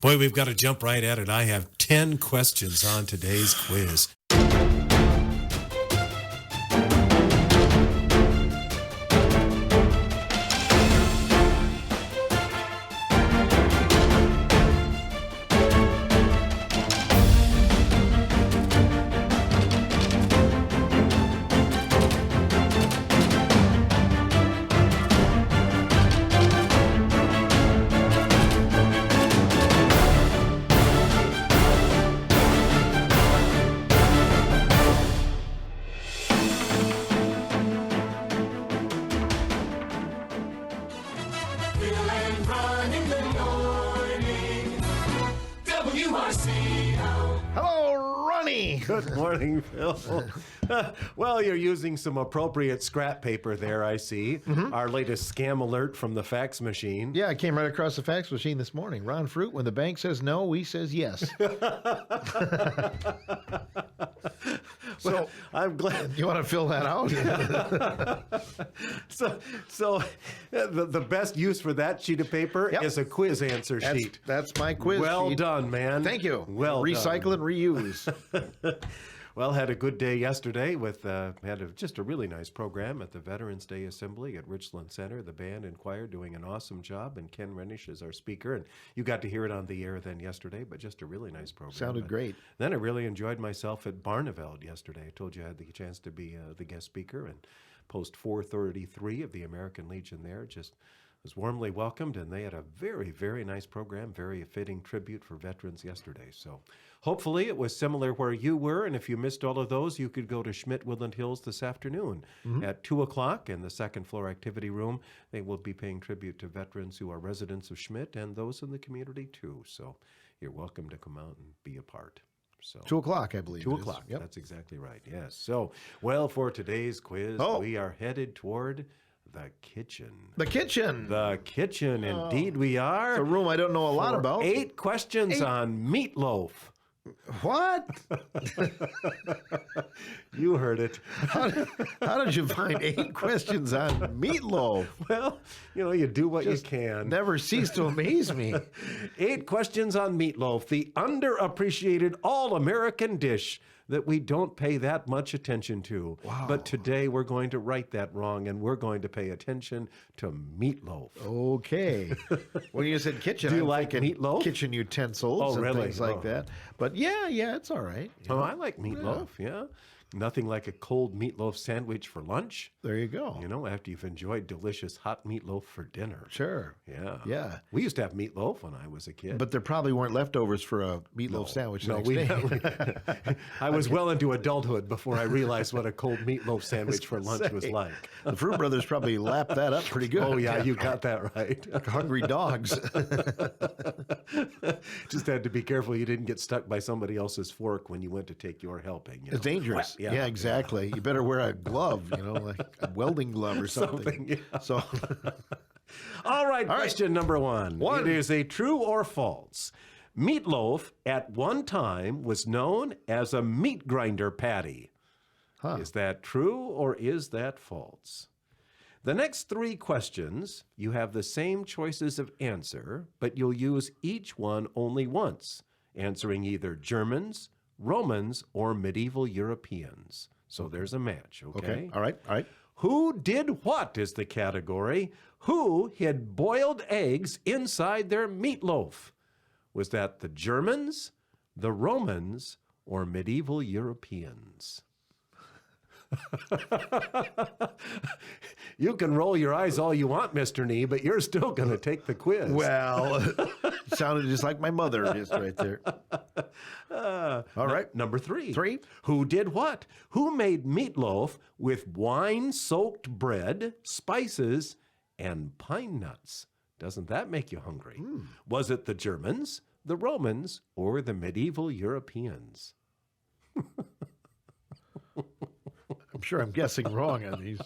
Boy, we've got to jump right at it. I have 10 questions on today's quiz. WRCO. Hello, Ronnie. Good morning, Phil. Well, you're using some appropriate scrap paper there, I see. Our latest scam alert from the fax machine. Yeah, I came right across the fax machine this morning. Ron Fruit, when the bank says no, we says yes. So I'm glad. You want to fill that out? So the best use for that sheet of paper is a quiz answer sheet. That's my quiz Well sheet. done, man. Thank you. Well Recycle done. and reuse. Well, had a good day yesterday with just a really nice program at the Veterans Day Assembly at Richland Center. The band and choir doing an awesome job, and Ken Renish is our speaker. And you got to hear it on the air then yesterday, but just a really nice program. Sounded great. Then I really enjoyed myself at Barneveld yesterday. I told you I had the chance to be the guest speaker, and post 433 of the American Legion there just was warmly welcomed, and they had a very, very nice program, very fitting tribute for veterans yesterday. So hopefully it was similar where you were, and if you missed all of those, you could go to Schmidt-Woodland Hills this afternoon at 2 o'clock in the second floor activity room. They will be paying tribute to veterans who are residents of Schmidt and those in the community too. So you're welcome to come out and be a part. So 2 o'clock, I believe. 2 o'clock. Yep. That's exactly right. Yes. So, well, for today's quiz, we are headed toward the kitchen. The kitchen. The kitchen, indeed we are. It's a room I don't know a lot For about. 8 questions on meatloaf. What? You heard it. How did you find 8 questions on meatloaf? Well, you do what you can. Never cease to amaze me. 8 questions on meatloaf, the underappreciated all-American dish that we don't pay that much attention to. Wow. But today we're going to right that wrong, and we're going to pay attention to meatloaf. Okay. When you said kitchen, Do you I'm like thinking meatloaf? kitchen utensils and really? things like that. But yeah, it's all right. Oh, I like meatloaf, yeah. Nothing like a cold meatloaf sandwich for lunch. There you go. After you've enjoyed delicious hot meatloaf for dinner. Sure. Yeah. Yeah. We used to have meatloaf when I was a kid. But there probably weren't leftovers for a meatloaf sandwich the next day. I was well into adulthood before I realized what a cold meatloaf sandwich for lunch was like. The Fruit Brothers probably lapped that up pretty good. Oh, yeah, you got that right. Hungry dogs. Just had to be careful you didn't get stuck by somebody else's fork when you went to take your helping. It's dangerous. Yeah, exactly. You better wear a glove, like a welding glove or something. Yeah. So, All right, question number 1. One. It is a true or false. Meatloaf at one time was known as a meat grinder patty. Is that true or is that false? The next 3 questions, you have the same choices of answer, but you'll use each one only once, answering either Germans, Romans, or medieval Europeans. So there's a match, okay? All right. Who did what is the category. Who hid boiled eggs inside their meatloaf? Was that the Germans, the Romans, or medieval Europeans? You can roll your eyes all you want, Mr. Nee, but you're still going to take the quiz. Well, sounded just like my mother just right there. All right. Number 3. 3. Who did what? Who made meatloaf with wine-soaked bread, spices, and pine nuts? Doesn't that make you hungry? Was it the Germans, the Romans, or the medieval Europeans? I'm sure I'm guessing wrong on these.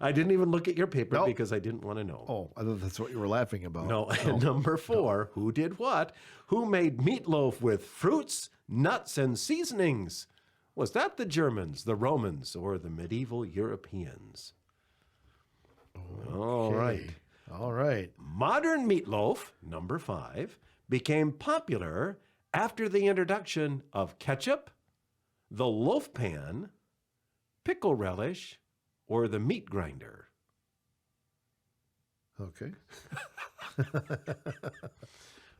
I didn't even look at your paper because I didn't want to know. Oh, I thought that's what you were laughing about. No. And number 4, who did what? Who made meatloaf with fruits, nuts, and seasonings? Was that the Germans, the Romans, or the medieval Europeans? Okay. All right. All right. Modern meatloaf, number 5, became popular after the introduction of ketchup, the loaf pan, pickle relish, or the meat grinder? Okay.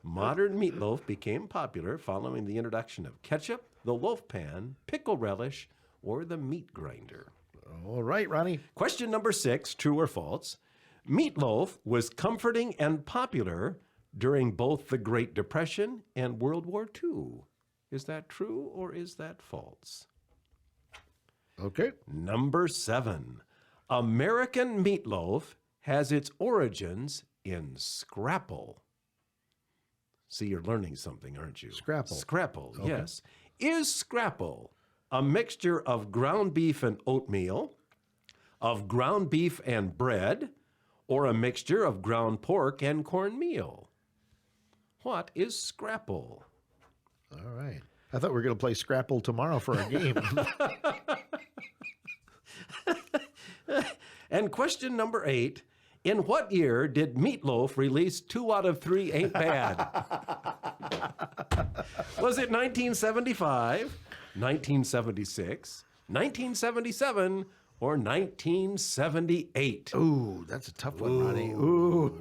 Modern meatloaf became popular following the introduction of ketchup, the loaf pan, pickle relish, or the meat grinder. All right, Ronnie. Question number 6, true or false? Meatloaf was comforting and popular during both the Great Depression and World War II. Is that true or is that false? Okay. Number 7, American meatloaf has its origins in scrapple. See, you're learning something, aren't you? Scrapple. Scrapple, Okay. yes. Is scrapple a mixture of ground beef and oatmeal, of ground beef and bread, or a mixture of ground pork and cornmeal? What is scrapple? All right. I thought we were going to play Scrapple tomorrow for a game. And question number 8, in what year did Meatloaf release 2 out of 3 Ain't Bad? Was it 1975, 1976, 1977, or 1978? Ooh, that's a tough one, Ronnie. Ooh.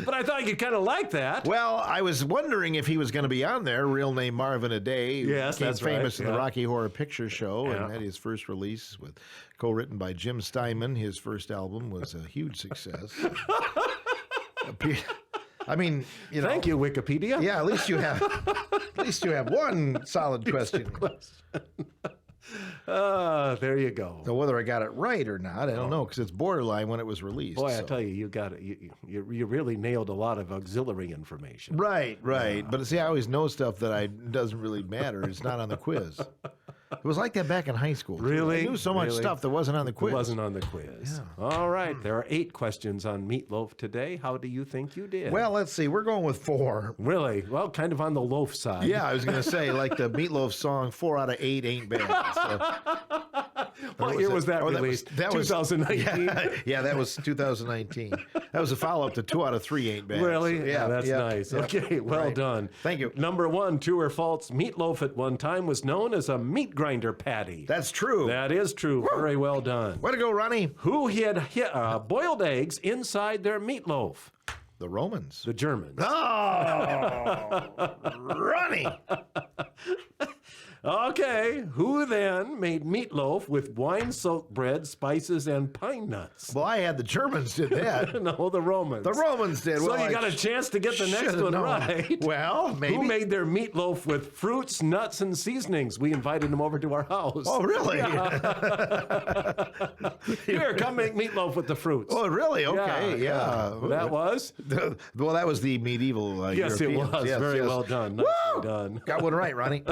But I thought you'd kind of like that. Well, I was wondering if he was going to be on there. Real name Marvin Aday. Yes, became that's right, famous in the yeah. Rocky Horror Picture Show Yeah. and had his first release with co-written by Jim Steinman. His first album was a huge success. I mean, you know. Thank you, Wikipedia. Yeah, at least you have one solid question. There you go. So whether I got it right or not, I don't know, because it's borderline when it was released. Boy, I so. tell you, you got it. You really nailed a lot of auxiliary information. Right. But see, I always know stuff that doesn't really matter. It's not on the quiz. It was like that back in high school. too. Really? I knew so much Really? stuff that wasn't on the quiz. It wasn't on the quiz. All right. There are 8 questions on meatloaf today. How do you think you did? Well, let's see. We're going with 4. Really? Well, kind of on the loaf side. Yeah, I was going to say, like the Meatloaf song, 4 out of 8 ain't bad. So, What year was that oh, released? that was 2019? Yeah, that was 2019. That was a follow-up to 2 out of 3 ain't bad. Really? So, Yeah, that's yeah, nice. yeah. Okay, well Right. done. Thank you. Number 1, true or false, meatloaf at one time was known as a meat grinder patty. That's true. That is true. Very well done. Way to go, Ronnie. Who had boiled eggs inside their meatloaf? The Romans. The Germans. Oh, Ronnie. Okay, who then made meatloaf with wine-soaked bread, spices, and pine nuts? Well, I had the Germans did that. No, the Romans. The Romans did. So well, you got a chance to get the next should've one known. right. Well, maybe. Who made their meatloaf with fruits, nuts, and seasonings? We invited them over to our house. Oh, really? Here, come make meatloaf with the fruits. Oh, really? Okay, yeah. That was? Well, that was the medieval Yes, it Europeans. was. Yes, Very yes. well done. Nicely done. Got one right, Ronnie.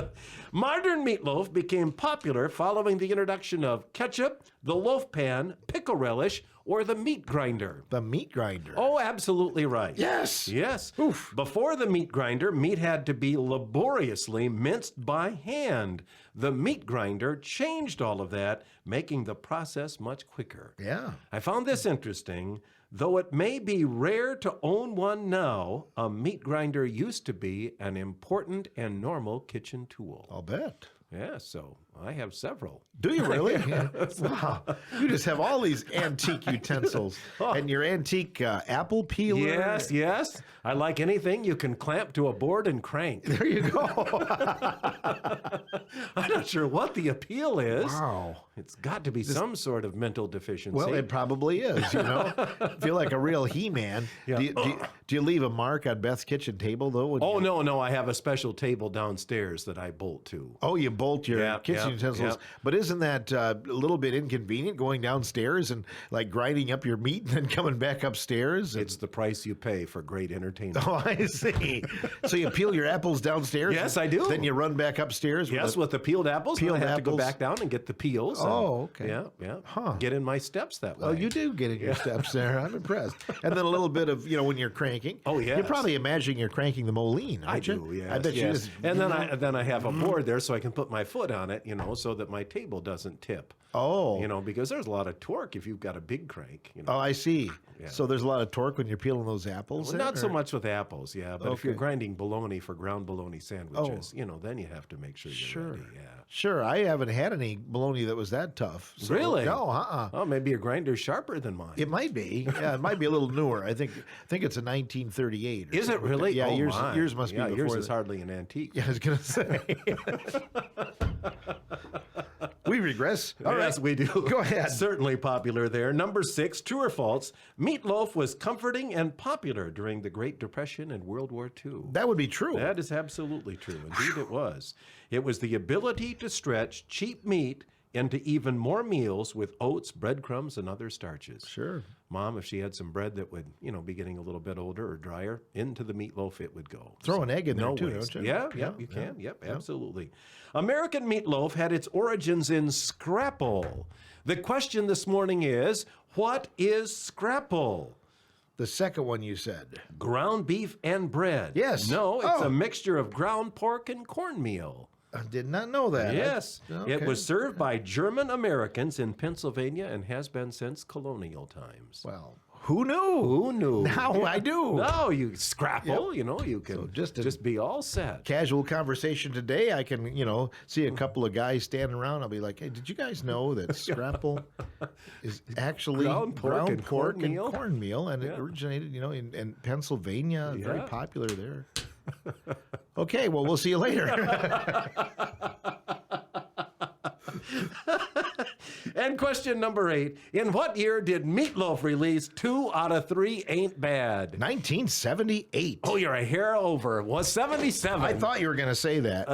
Modern meatloaf became popular following the introduction of ketchup, the loaf pan, pickle relish, or the meat grinder. The meat grinder. Oh, absolutely right. Yes. Yes. Oof. Before the meat grinder, meat had to be laboriously minced by hand. The meat grinder changed all of that, making the process much quicker. Yeah. I found this interesting. Though it may be rare to own one now, a meat grinder used to be an important and normal kitchen tool. I'll bet. Yeah, so I have several. Do you really? Yeah. Wow. You just have all these antique utensils. And your antique apple peeler. Yes, yes. I like anything you can clamp to a board and crank. There you go. I'm not sure what the appeal is. Wow. It's got to be some sort of mental deficiency. Well, it probably is, you know. Feel like a real He-Man. Yeah. Do you leave a mark on Beth's kitchen table, though? when Oh, you- no, I have a special table downstairs that I bolt to. Oh, you bolt your Yeah, kitchen yeah, utensils. yeah. But isn't that a little bit inconvenient going downstairs and like grinding up your meat and then coming back upstairs? It's the price you pay for great entertainment. Oh, I see. So you peel your apples downstairs? Yes, and I do. Then you run back upstairs? Yes, with the peeled apples. Peeled I have to go apples. back down and get the peels. Oh, and- okay. Yeah. Huh. Get in my steps that way. Oh, you do get in your steps there. I'm impressed. And then a little bit of, when you're cranking. Oh, yes. You're probably imagining you're cranking the Moline, I aren't do, you? yes. I bet you yes. just... And then I have a board there so I can put my foot on it, so that my table doesn't tip. Oh. You know, because there's a lot of torque if you've got a big crank. You know. Oh, I see. Yeah. So there's a lot of torque when you're peeling those apples. Well, then, not so or- much with apples, yeah. But if you're Okay. grinding bologna for ground bologna sandwiches, you know, then you have to make sure you're Sure. ready. Yeah. Sure. I haven't had any bologna that was that tough. So- Really? No. Oh, maybe your grinder's sharper than mine. It might be. Yeah, it might be a little newer. I think it's a 1938. or Is it something. really? Yeah, Oh, yours my. yours must Yeah, be yours before is that. hardly an antique. Yeah, I was gonna say. We regress. All right. Yes, we do. Go ahead. Certainly popular there. Number 6, true or false, meatloaf was comforting and popular during the Great Depression and World War II. That would be true. That is absolutely true. Indeed, it was. It was the ability to stretch cheap meat into even more meals with oats, breadcrumbs, and other starches. Sure. Mom, if she had some bread that would, you know, be getting a little bit older or drier, into the meatloaf it would go. Throw an egg in there No too, waste. don't you? Yeah, you can. Yep, absolutely. American meatloaf had its origins in scrapple. The question this morning is, what is scrapple? The second one you said. Ground beef and bread. Yes. No, it's Oh. a mixture of ground pork and cornmeal. I did not know that. Yes. Okay. It was served by German Americans in Pennsylvania and has been since colonial times. Well, who knew? Who knew? Now I do. No, you scrapple, you know, you can So just just be all set. Casual conversation today. I can, see a couple of guys standing around. I'll be like, "Hey, did you guys know that scrapple is actually Ground pork and cornmeal? cornmeal, and it originated, in Pennsylvania, very Yeah. popular there." Okay, well, we'll see you later. And question number 8, in what year did Meatloaf release 2 out of 3 Ain't Bad? 1978. Oh, you're a hair over. Was 77. I thought you were going to say that.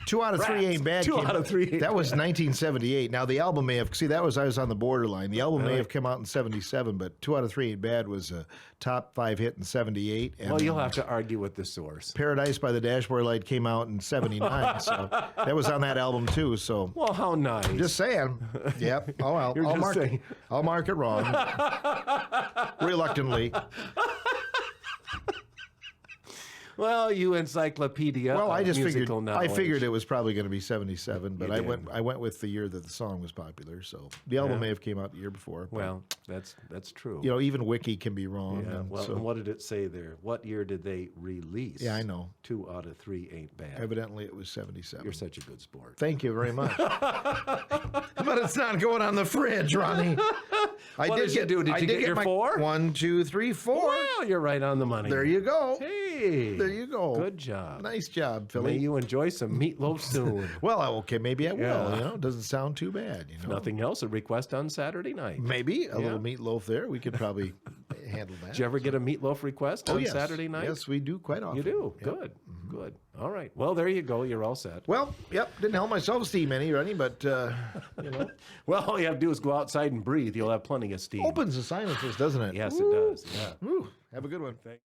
2 out of 3 ain't bad. 2 out of 3 ain't That was 1978. Now the album may have I was on the borderline. The album may have come out in 77, but 2 out of 3 ain't bad was a top 5 hit in 78. And Well, you'll have to argue with the source. Paradise by the Dashboard Light came out in 79, so that was on that album too. So Well, how nice. just saying. Yep. Oh well. You're just saying. I'll mark it wrong. Reluctantly. Well, you encyclopedia. Well, I of just figured musical knowledge. I figured it was probably going to be 77, but You I did. went with the year that the song was popular. So the album Yeah. may have came out the year before. But, Well, that's true. even Wiki can be wrong. Yeah. and Well, so and what did it say there? What year did they release? Yeah, I know. 2 out of 3 Ain't Bad. Evidently, it was 77. You're such a good sport. Thank you very much. But it's not going on the fridge, Ronnie. What did you do? Did you get your 4? 1, 2, 3, 4. Well, you're right on the money. There you go. Hey. There you go. Good job. Nice job, May Philly. you enjoy some meatloaf soon. Well, okay, maybe I will. Yeah. Doesn't sound too bad. Nothing else, a request on Saturday night. Maybe a little meatloaf there. We could probably handle that. Did you ever get a meatloaf request on yes. Saturday night? Yes, we do quite often. You do? Yep. Good. Good. All right. Well, there you go. You're all set. Well, yep, didn't help my self-esteem any, but, Well, all you have to do is go outside and breathe. You'll have plenty of steam. opens the sinuses, doesn't it? Yes, it does. Yeah. Woo. Have a good one. Thank-